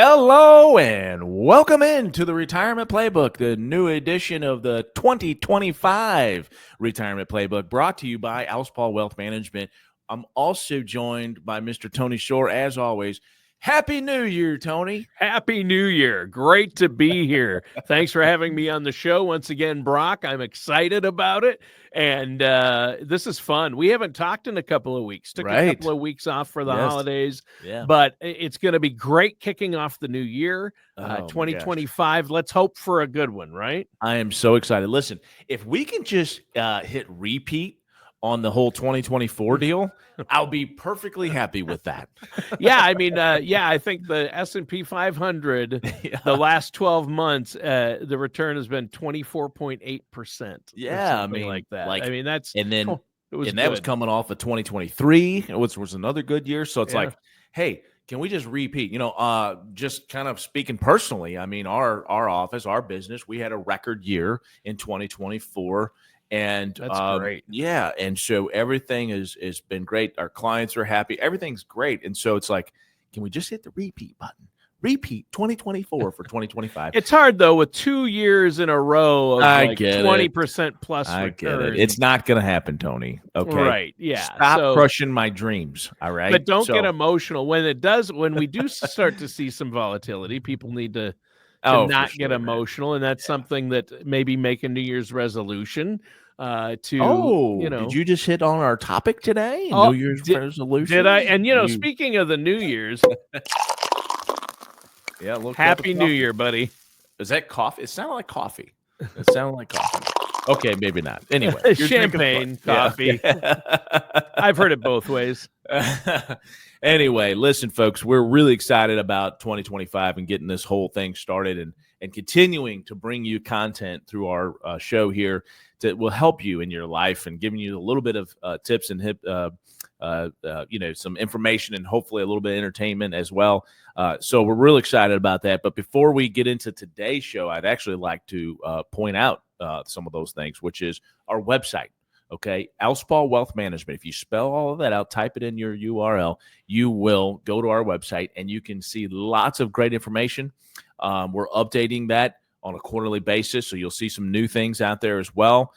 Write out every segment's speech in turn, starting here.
Hello and welcome into the Retirement Playbook, the new edition of the 2025 Retirement Playbook, brought to you by Alspaugh Wealth Management. I'm also joined by Mr. Tony Shore, as always. Happy New Year, Tony. Happy New Year. Great to be here. Thanks for having me on the show once again, Brock. I'm excited about it. And this is fun. We haven't talked in a couple of weeks. Took a couple of weeks off for the holidays. Yeah. But it's going to be great kicking off the new year, 2025. Let's hope for a good one, right? I am so excited. Listen, if we can just hit repeat on the whole 2024 deal, I'll be perfectly happy with that. Yeah, I mean, I think the S&P 500, the last 12 months, the return has been 24.8%. Yeah, I mean, like that. That's and then that was coming off of 2023, which was another good year. So it's like, hey, can we just repeat? Just kind of speaking personally, I mean, our office, our business, we had a record year in 2024. And that's great. Yeah. And so everything has been great. Our clients are happy. Everything's great. And so it's like, can we just hit the repeat button? Repeat 2024 for 2025. It's hard, though, with 2 years in a row of like 20% plus I return. get it. It's not going to happen, Tony. Okay. Right. Yeah. Stop crushing my dreams. All right. But don't get emotional. When we do start to see some volatility, people need to not get emotional. And that's something that maybe make a New Year's resolution did you just hit on our topic today? New Year's resolution? Did I? And, speaking of the New Year's, Happy New Year, buddy. Is that coffee? It sounded like coffee. Okay, maybe not. Anyway, champagne, coffee. I've heard it both ways. Anyway, listen, folks, we're really excited about 2025 and getting this whole thing started and continuing to bring you content through our show here that will help you in your life and giving you a little bit of tips and some information and hopefully a little bit of entertainment as well. So we're really excited about that. But before we get into today's show, I'd actually like to point out some of those things, which is our website. Okay, Alspaugh Wealth Management. If you spell all of that out, type it in your URL, you will go to our website and you can see lots of great information. We're updating that on a quarterly basis, so you'll see some new things out there as well.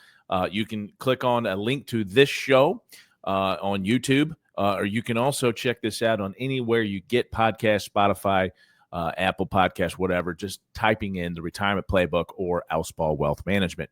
You can click on a link to this show on YouTube, or you can also check this out on anywhere you get podcasts, Spotify, Apple Podcasts, whatever, just typing in the Retirement Playbook or Alspaugh Wealth Management.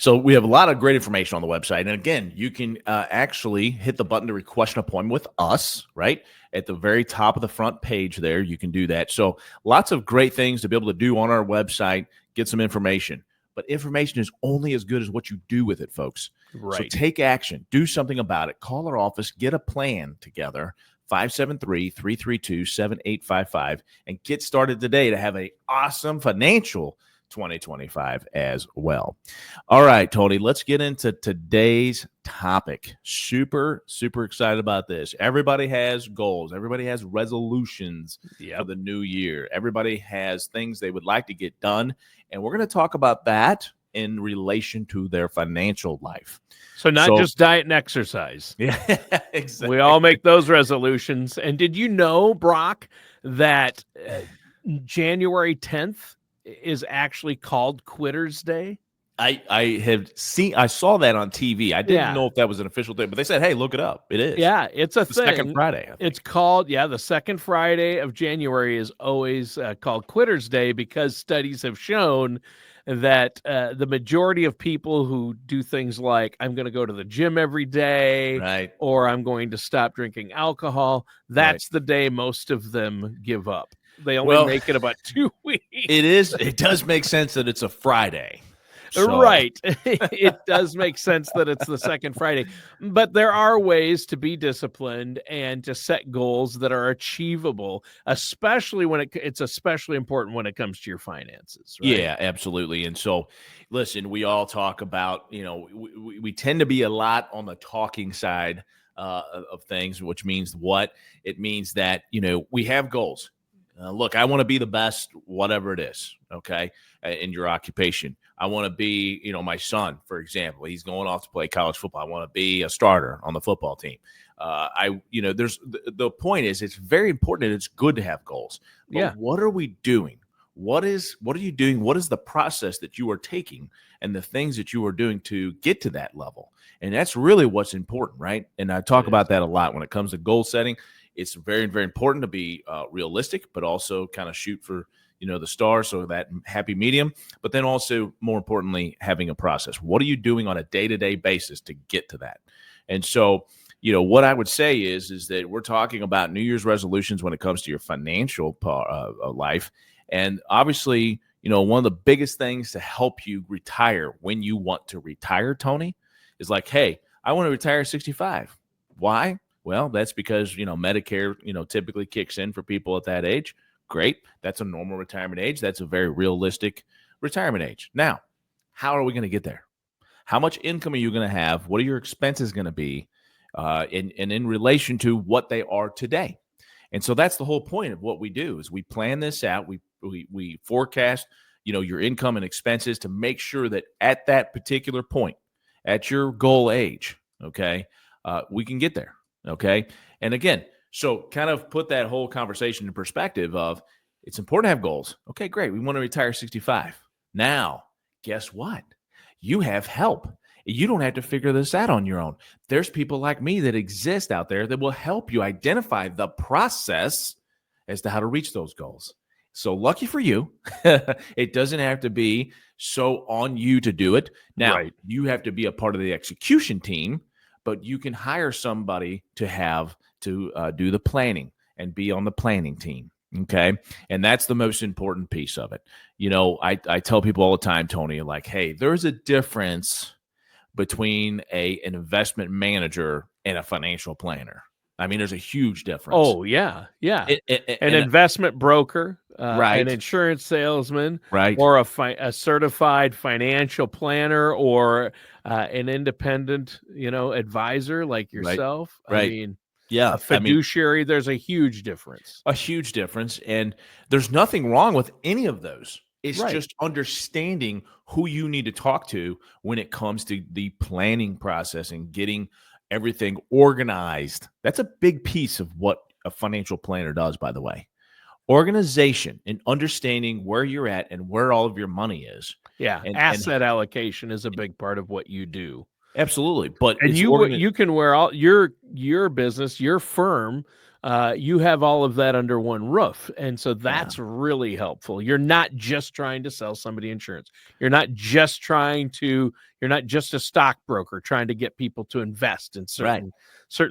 So we have a lot of great information on the website. And again, you can actually hit the button to request an appointment with us, right? At the very top of the front page there, you can do that. So lots of great things to be able to do on our website, get some information. But information is only as good as what you do with it, folks. Right. So take action. Do something about it. Call our office. Get a plan together. 573-332-7855 and get started today to have an awesome financial 2025 as well. All right, Tony, let's get into today's topic. Super, super excited about this. Everybody has goals. Everybody has resolutions for the new year. Everybody has things they would like to get done. And we're going to talk about that in relation to their financial life. So not just diet and exercise. Yeah, exactly. We all make those resolutions. And did you know, Brock, that January 10th is actually called Quitter's Day? I saw that on TV. I didn't know if that was an official thing, but they said, hey, look it up. It is. Yeah, it's a thing. Second Friday. It's called, the second Friday of January is always called Quitter's Day because studies have shown that the majority of people who do things like I'm going to go to the gym every day, right, or I'm going to stop drinking alcohol, that's the day most of them give up. They only make it about 2 weeks. It does make sense that it's a Friday. So. Right. It does make sense that it's the second Friday. But there are ways to be disciplined and to set goals that are achievable, especially when it's especially important when it comes to your finances. Right? Yeah, absolutely. And so, listen, we all talk about, we tend to be a lot on the talking side of things, which means what? It means that, we have goals. Look, I want to be the best, whatever it is, okay, in your occupation. I want to be, my son, for example, he's going off to play college football. I want to be a starter on the football team. There's the point is it's very important and it's good to have goals. But what are we doing? What are you doing? What is the process that you are taking and the things that you are doing to get to that level? And that's really what's important, right? And I talk about that a lot when it comes to goal setting. It's very, very important to be realistic, but also kind of shoot for, the stars, so that happy medium. But then also, more importantly, having a process. What are you doing on a day-to-day basis to get to that? And so, what I would say is that we're talking about New Year's resolutions when it comes to your financial life. And obviously, one of the biggest things to help you retire when you want to retire, Tony, is like, hey, I want to retire at 65. Why? Well, that's because, Medicare, typically kicks in for people at that age. Great. That's a normal retirement age. That's a very realistic retirement age. Now, how are we going to get there? How much income are you going to have? What are your expenses going to be in relation to what they are today? And so that's the whole point of what we do is we plan this out. We forecast, your income and expenses to make sure that at that particular point, at your goal age, okay, we can get there, okay? And again, so kind of put that whole conversation in perspective of it's important to have goals. Okay, great. We want to retire 65. Now, guess what? You have help. You don't have to figure this out on your own. There's people like me that exist out there that will help you identify the process as to how to reach those goals. So lucky for you, it doesn't have to be so on you to do it. Now, you have to be a part of the execution team, but you can hire somebody to do the planning and be on the planning team. Okay. And that's the most important piece of it. I tell people all the time, Tony, like, hey, there's a difference between an investment manager and a financial planner. I mean, there's a huge difference. Oh, yeah. Yeah. An investment broker, an insurance salesman, or a certified financial planner, or an independent, advisor like yourself. I mean, a fiduciary, there's a huge difference. A huge difference. And there's nothing wrong with any of those. It's just understanding who you need to talk to when it comes to the planning process and getting everything organized. That's a big piece of what a financial planner does, by the way. Organization and understanding where you're at and where all of your money is. Yeah, asset allocation is a big part of what you do. Absolutely. But you can wear all your business, your firm, you have all of that under one roof. And so that's really helpful. You're not just trying to sell somebody insurance. You're not just a stockbroker trying to get people to invest in certain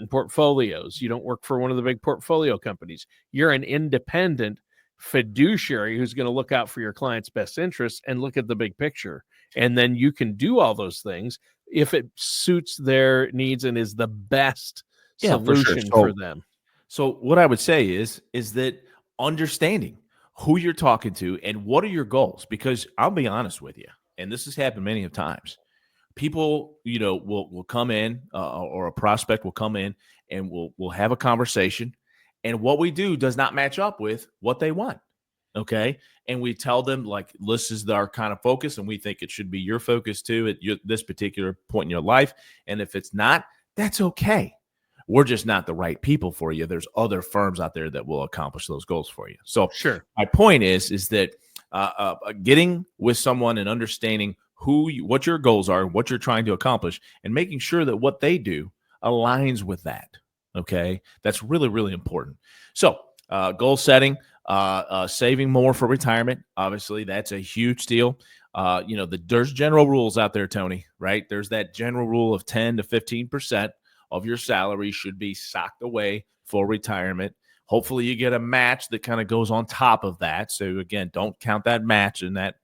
portfolios. You don't work for one of the big portfolio companies. You're an independent fiduciary who's going to look out for your client's best interests and look at the big picture. And then you can do all those things if it suits their needs and is the best solution for them. So what I would say is that understanding who you're talking to and what are your goals, because I'll be honest with you, and this has happened many of times. People, will come in or a prospect will come in and we'll have a conversation, and what we do does not match up with what they want. Okay. And we tell them, like, this is our kind of focus, and we think it should be your focus too at this particular point in your life. And if it's not, that's okay. We're just not the right people for you. There's other firms out there that will accomplish those goals for you. So my point is that getting with someone and understanding what your goals are, what you're trying to accomplish, and making sure that what they do aligns with that. Okay. That's really, really important. So goal setting, saving more for retirement. Obviously, that's a huge deal. There's general rules out there, Tony, right? There's that general rule of 10 to 15% of your salary should be socked away for retirement. Hopefully you get a match that kind of goes on top of that. So again, don't count that match in that,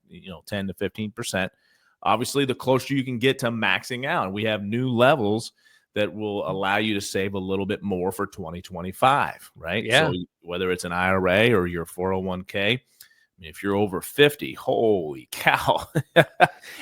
10 to 15%. Obviously, the closer you can get to maxing out, and we have new levels that will allow you to save a little bit more for 2025, right? Yeah. So whether it's an IRA or your 401k, if you're over 50, holy cow.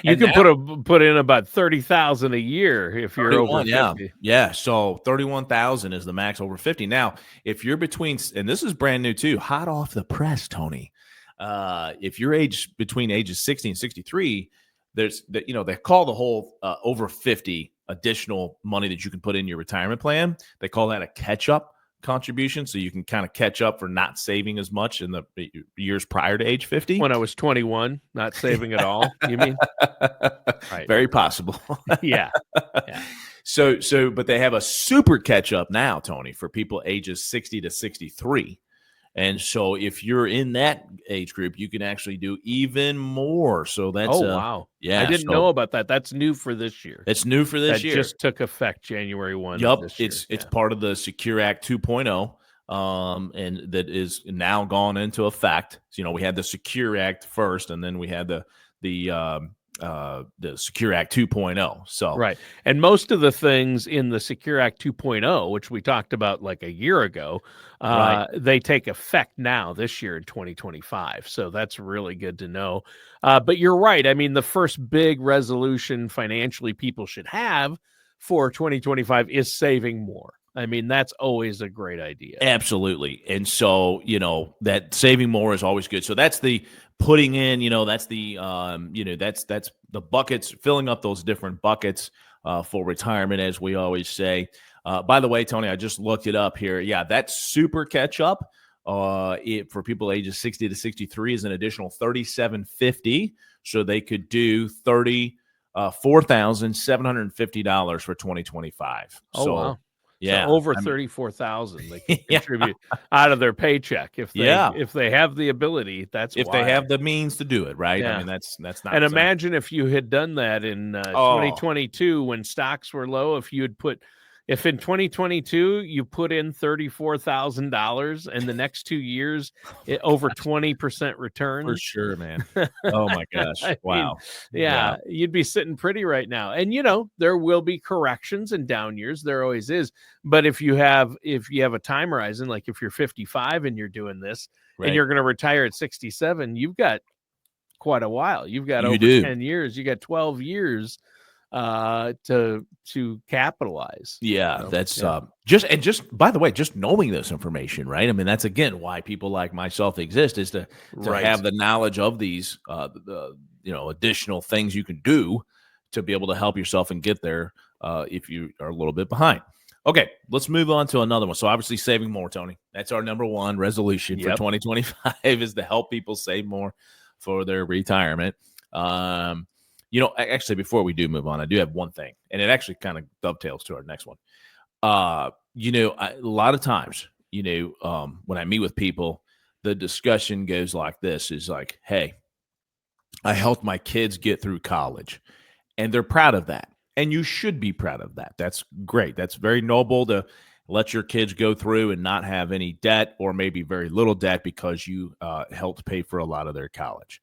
You can put in about 30,000 a year if you're over 50. Yeah. So 31,000 is the max over 50. Now, if you're between, and this is brand new too, hot off the press, Tony. If you're between ages 60 and 63, there's that, they call the whole over 50 additional money that you can put in your retirement plan. They call that a catch-up contribution. So you can kind of catch up for not saving as much in the years prior to age 50. When I was 21, not saving at all, you mean? Right. Very possible. Yeah. But they have a super catch-up now, Tony, for people ages 60 to 63. And so if you're in that age group, you can actually do even more. So that's wow. Yeah. I didn't know about that. That's new for this year. It's new for this year. That just took effect January 1. Yep. Of this year. It's part of the Secure Act 2.0. And that is now gone into effect. So, we had the Secure Act first, and then we had the Secure Act 2.0. So right. And most of the things in the Secure Act 2.0, which we talked about like a year ago, they take effect now this year in 2025. So that's really good to know. But you're right. I mean, the first big resolution financially people should have for 2025 is saving more. I mean, that's always a great idea. Absolutely. And so, that saving more is always good. So that's the putting in, that's the, that's the buckets, filling up those different buckets for retirement, as we always say. By the way, Tony, I just looked it up here. Yeah, that's super catch up. For people ages 60 to 63 is an additional $3,750. So they could do $4,750 for 2025. Oh, wow. Yeah, so over 34,000 they can contribute out of their paycheck if they have the ability. That's if they have the means to do it, right? I mean, that's not. And imagine if you had done that in 2022 when stocks were low. If in 2022 you put in $34,000 and the next 2 years over 20% return, for sure, man. Oh my gosh! Wow. You'd be sitting pretty right now. And there will be corrections and down years. There always is. But if you have a time horizon, like if you're 55 and you're doing this and you're going to retire at 67, you've got quite a while. You've got over 10 years. You got 12 years to capitalize. That's just by the way, just knowing this information, right? I mean, that's again why people like myself exist, is to have the knowledge of these additional things you can do to be able to help yourself and get there if you are a little bit behind. Okay, let's move on to another one. So obviously saving more, Tony. That's our number one resolution for 2025 is to help people save more for their retirement. Actually, before we do move on, I do have one thing, and it actually kind of dovetails to our next one. A lot of times, when I meet with people, the discussion goes like this, is like, hey, I helped my kids get through college, and they're proud of that. And you should be proud of that. That's great. That's very noble to let your kids go through and not have any debt, or maybe very little debt, because you helped pay for a lot of their college.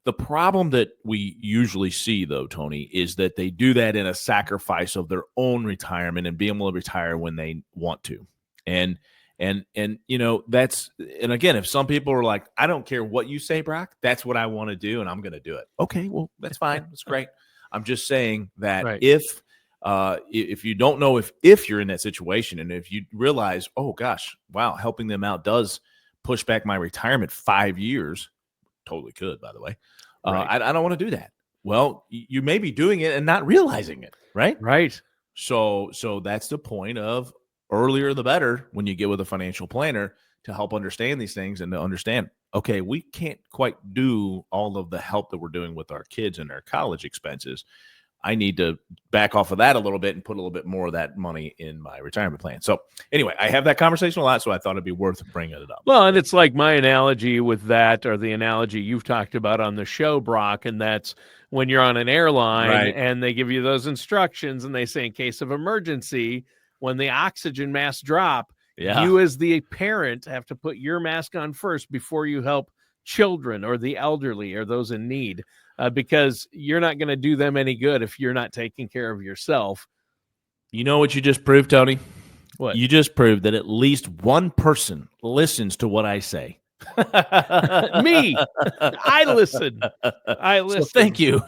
The problem that we usually see, though, Tony, is that they do that in a sacrifice of their own retirement and being able to retire when they want to. And again, if some people are like, I don't care what you say, Brock, that's what I want to do, and I'm going to do it. Okay, well, that's fine. That's great. I'm just saying that if you don't know if you're in that situation, and if you realize, oh gosh, wow, helping them out does push back my retirement 5 years, totally could, by the way. I don't want to do that. Well, you may be doing it and not realizing it, right? Right. So that's the point of earlier the better when you get with a financial planner to help understand these things and to understand, okay, we can't quite do all of the help that we're doing with our kids and their college expenses. I need to back off of that a little bit and put a little bit more of that money in my retirement plan. So anyway, I have that conversation a lot, so I thought it'd be worth bringing it up. Well, and it's like my analogy with that, or the analogy you've talked about on the show, Brock, and that's when you're on an airline and they give you those instructions and they say, in case of emergency, when the oxygen masks drop, you as the parent have to put your mask on first before you help children or the elderly or those in need. Because you're not going to do them any good if you're not taking care of yourself. You know what you just proved, Tony? What? You just proved that at least one person listens to what I say. Me. I listen. So thank you.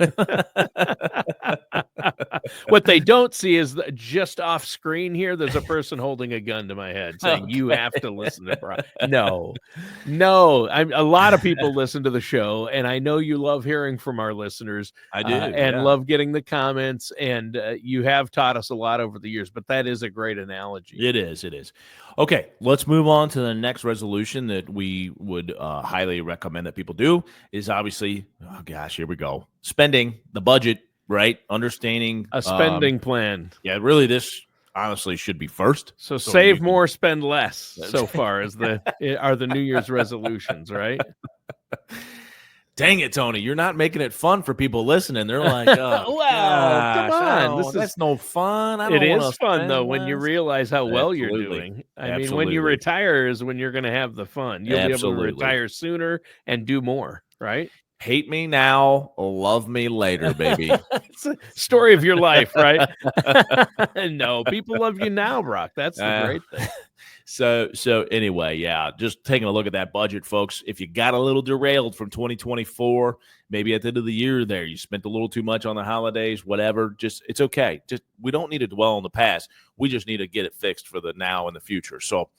What they don't see is that just off screen here, there's a person holding a gun to my head saying, you have to listen to Brian. No. A lot of people listen to the show, and I know you love hearing from our listeners. I do, and love getting the comments, and you have taught us a lot over the years, but that is a great analogy. It is. Okay, let's move on to the next resolution that we would highly recommend that people do is obviously, oh gosh, here we go. Spending the budget, right? Understanding a spending plan. Yeah, really, this honestly should be first. So save more, spend less. So far as are the New Year's resolutions, right? Dang it, Tony! You're not making it fun for people listening. They're like, "Oh, well, come on, that's no fun." It is fun though when you realize how well you're doing. I mean, when you retire is when you're going to have the fun. You'll be able to retire sooner and do more, right? Hate me now, love me later, baby. It's a story of your life, right? No, people love you now, Brock. That's the great thing. So anyway, yeah, just taking a look at that budget, folks. If you got a little derailed from 2024, maybe at the end of the year there, you spent a little too much on the holidays, whatever, just it's okay. Just we don't need to dwell on the past. We just need to get it fixed for the now and the future. So,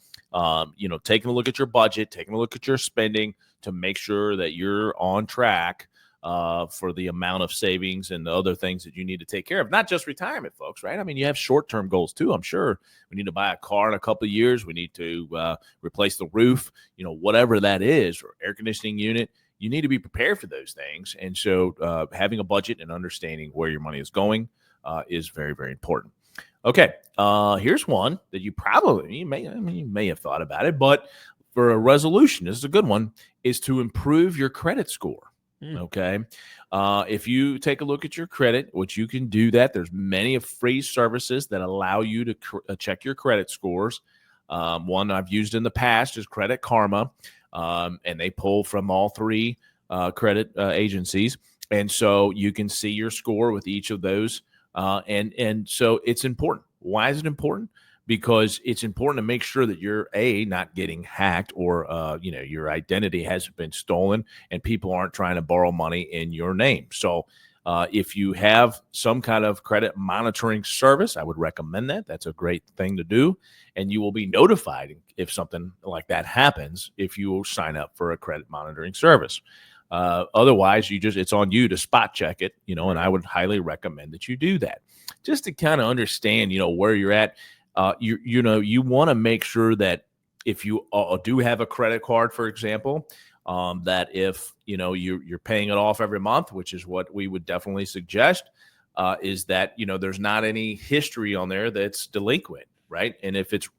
taking a look at your budget, taking a look at your spending to make sure that you're on track for the amount of savings and the other things that you need to take care of. Not just retirement, folks, right? I mean, you have short-term goals too. I'm sure we need to buy a car in a couple of years. We need to replace the roof, whatever that is, or air conditioning unit. You need to be prepared for those things. And so having a budget and understanding where your money is going is very, very important. Okay, here's one that you may have thought about it, but for a resolution, this is a good one, is to improve your credit score. Okay. If you take a look at your credit, which you can do that, there's many free services that allow you to check your credit scores. One I've used in the past is Credit Karma, and they pull from all three credit agencies. And so you can see your score with each of those. And so it's important. Why is it important? Because it's important to make sure that you're not getting hacked or your identity hasn't been stolen and people aren't trying to borrow money in your name. So if you have some kind of credit monitoring service, I would recommend that. That's a great thing to do, and you will be notified if something like that happens if you sign up for a credit monitoring service. Otherwise, it's on you to spot check it, and I would highly recommend that you do that just to kind of understand, where you're at. You want to make sure that if you do have a credit card, for example, that if you're paying it off every month, which is what we would definitely suggest, is that there's not any history on there that's delinquent, right? And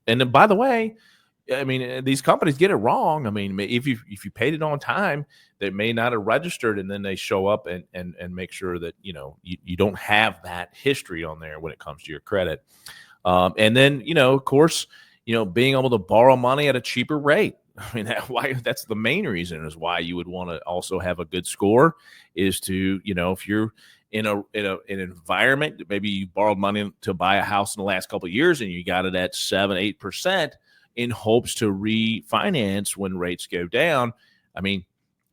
then by the way, I mean, these companies get it wrong. I mean, if you paid it on time, they may not have registered, and then they show up and make sure that you don't have that history on there when it comes to your credit. And then, of course, being able to borrow money at a cheaper rate. I mean, that's the main reason is why you would want to also have a good score is to, if you're in an environment, maybe you borrowed money to buy a house in the last couple of years and you got it at 7-8% in hopes to refinance when rates go down. I mean,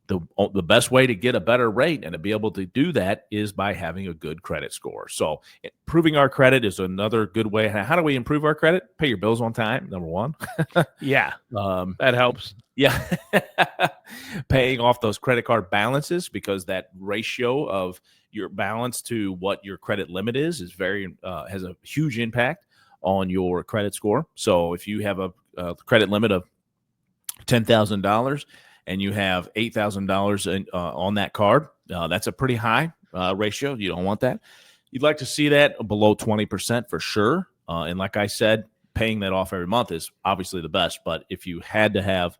the best way to get a better rate and to be able to do that is by having a good credit score. So improving our credit is another good way. How do we improve our credit? Pay your bills on time, number one. Yeah, that helps. Yeah. Paying off those credit card balances, because that ratio of your balance to what your credit limit is very has a huge impact on your credit score. So if you have a credit limit of $10,000 and you have $8,000 on that card, that's a pretty high ratio. You don't want that. You'd like to see that below 20% for sure. And like I said, paying that off every month is obviously the best. But if you had to have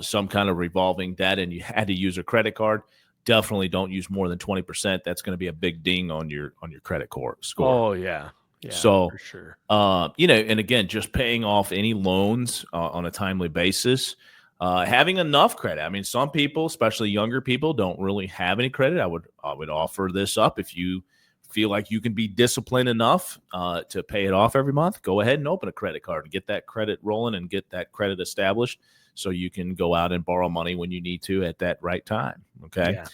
some kind of revolving debt and you had to use a credit card, definitely don't use more than 20%. That's going to be a big ding on your credit score. Oh, yeah. Yeah, so for sure. And again, just paying off any loans on a timely basis. Having enough credit. I mean, some people, especially younger people, don't really have any credit. I would offer this up. If you feel like you can be disciplined enough to pay it off every month, go ahead and open a credit card and get that credit rolling and get that credit established so you can go out and borrow money when you need to at that right time. Okay. Yeah.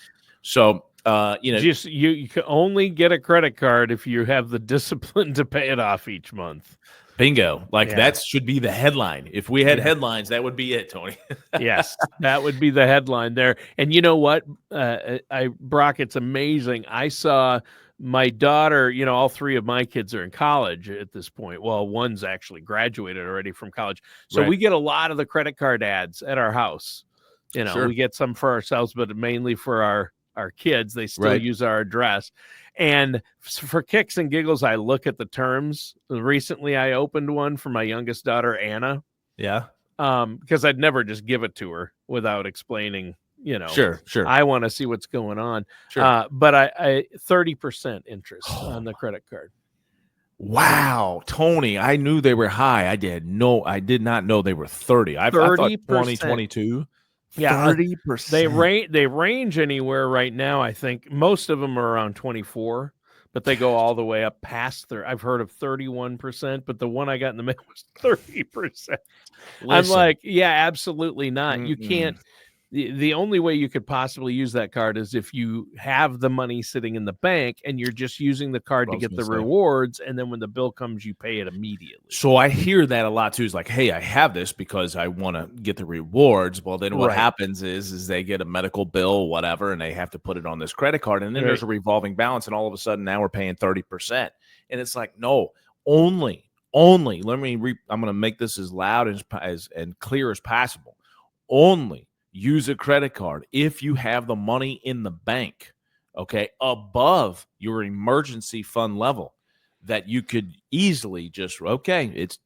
So Just you can only get a credit card if you have the discipline to pay it off each month. Bingo. That should be the headline. If we had headlines, that would be it, Tony. Yes, that would be the headline there. And you know what, Brock, it's amazing. I saw my daughter, all three of my kids are in college at this point. Well, one's actually graduated already from college. So we get a lot of the credit card ads at our house. We get some for ourselves, but mainly for our kids. They still use our address. And for kicks and giggles, I look at the terms. Recently, I opened one for my youngest daughter, Anna. Yeah. Because I'd never just give it to her without explaining, Sure. I want to see what's going on. Sure. But I 30% interest on the credit card. Wow, Tony, I knew they were high. I did not know they were 30. I thought 2022. Yeah, 30%. They range anywhere right now. I think most of them are around 24, but they go all the way up past there. I've heard of 31%, but the one I got in the mail was 30%. I'm like, yeah, absolutely not. You can't. The only way you could possibly use that card is if you have the money sitting in the bank and you're just using the card to get the rewards, and then when the bill comes, you pay it immediately. So I hear that a lot too. Is like, hey, I have this because I want to get the rewards. Well, then what happens is they get a medical bill, whatever, and they have to put it on this credit card, and then there's a revolving balance, and all of a sudden now we're paying 30%, and it's like, no, only. I'm going to make this as loud as and clear as possible. Only use a credit card if you have the money in the bank, okay, above your emergency fund level, that you could easily just, it's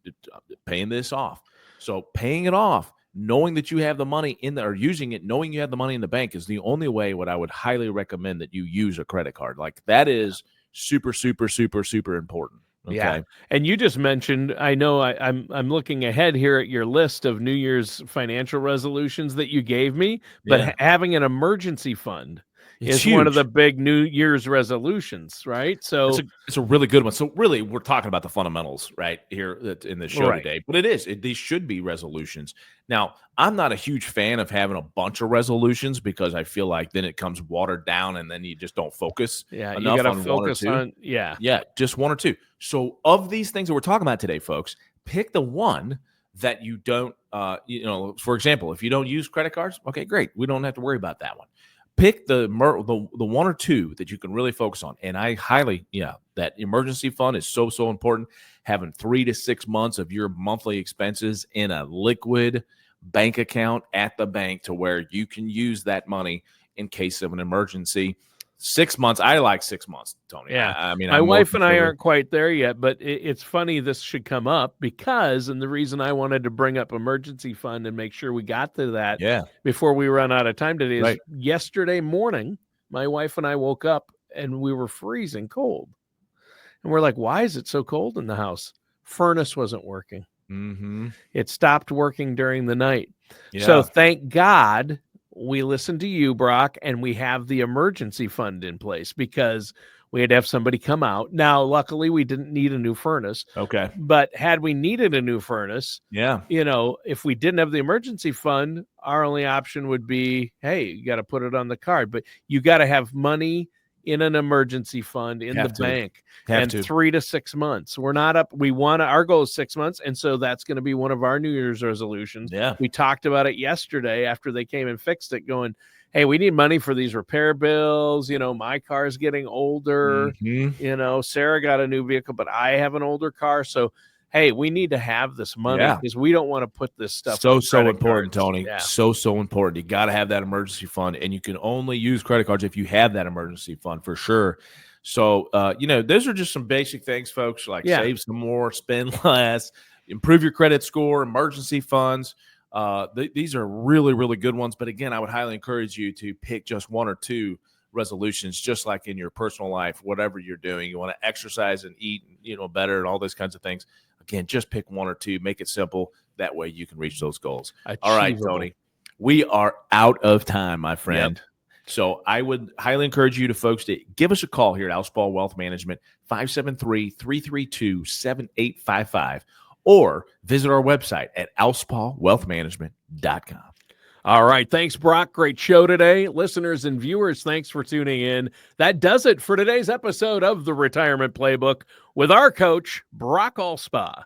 paying this off. So paying it off, knowing that you have the money in there, or using it, knowing you have the money in the bank, is the only way what I would highly recommend that you use a credit card. That is super, super, super, super important. Okay. Yeah, and you just mentioned, I know I'm looking ahead here at your list of New Year's financial resolutions that you gave me, but having an emergency fund is huge. One of the big New Year's resolutions, right? So it's a really good one. So really, we're talking about the fundamentals right here in the show today, but these should be resolutions. Now, I'm not a huge fan of having a bunch of resolutions because I feel like then it comes watered down and then you just don't focus enough you gotta on focus one or two. Just one or two. So of these things that we're talking about today, folks, pick the one that you don't, for example, if you don't use credit cards, okay, great. We don't have to worry about that one. Pick the one or two that you can really focus on. And I highly, that emergency fund is so important. Having 3 to 6 months of your monthly expenses in a liquid bank account at the bank to where you can use that money in case of an emergency. 6 months. I like 6 months, Tony. Yeah. I mean, my wife and I aren't quite there yet, but it's funny this should come up because, and the reason I wanted to bring up emergency fund and make sure we got to that before we run out of time today is yesterday morning, my wife and I woke up and we were freezing cold. And we're like, why is it so cold in the house? Furnace wasn't working. Mm-hmm. It stopped working during the night. Yeah. So thank God we listened to you, Brock, and we have the emergency fund in place because we had to have somebody come out. Now, luckily, we didn't need a new furnace. Okay. But had we needed a new furnace, if we didn't have the emergency fund, our only option would be, hey, you got to put it on the card. But you got to have money in an emergency fund in the bank, and 3 to 6 months. We're not up. Our goal is 6 months. And so that's going to be one of our New Year's resolutions. Yeah. We talked about it yesterday after they came and fixed it, going, hey, we need money for these repair bills. My car's getting older. Mm-hmm. Sarah got a new vehicle, but I have an older car. So, hey, we need to have this money because we don't want to put this stuff. So important, Tony. Yeah. So important. You got to have that emergency fund, and you can only use credit cards if you have that emergency fund for sure. So, those are just some basic things, folks, like save some more, spend less, improve your credit score, emergency funds. These are really, really good ones. But again, I would highly encourage you to pick just one or two resolutions, just like in your personal life, whatever you're doing. You want to exercise and eat, better and all those kinds of things. Again, just pick one or two, make it simple. That way you can reach those goals. Achievable. All right, Tony, we are out of time, my friend. Yep. So I would highly encourage you folks to give us a call here at Alspaugh Wealth Management, 573-332-7855, or visit our website at alspaughwealthmanagement.com. All right. Thanks, Brock. Great show today. Listeners and viewers, thanks for tuning in. That does it for today's episode of the Retirement Playbook with our coach, Brock Alspaugh.